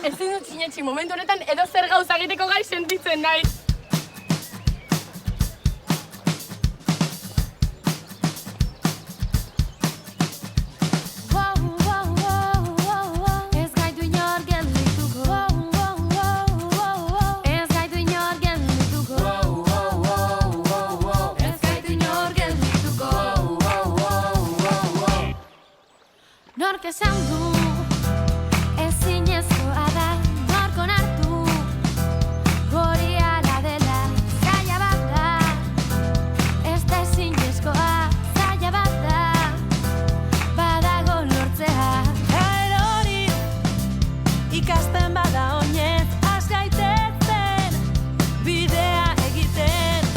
Ezin dut sinetxi, momentu honetan edo zer gauza egiteko gai sentitzen naiz. Nork esan du ezinezkoa da, nork onartu hori hala dela. Zaila bat da, ez da ezinezkoa, zaila bat da, badago lortzea. Erori ikasten bada oinez, has gaitezen bidea egiten.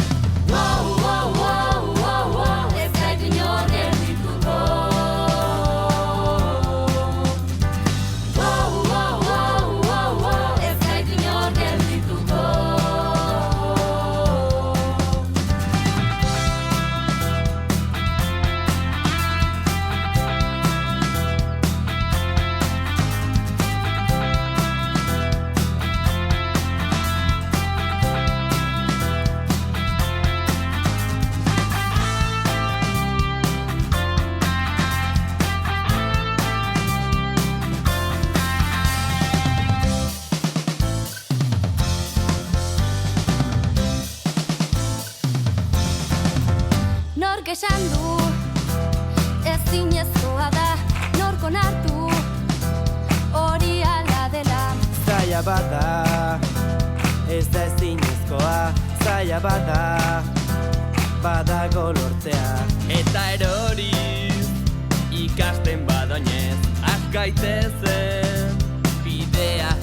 Ez gaitu inor geldituko. Nork esan du ezinezkoa da, nork onartu hori hala dela. Zaila bat da, ez da ezinezkoa, zaila bat da, badago lortzea. Eta erori ikasten badoinez, has gaitezen bidea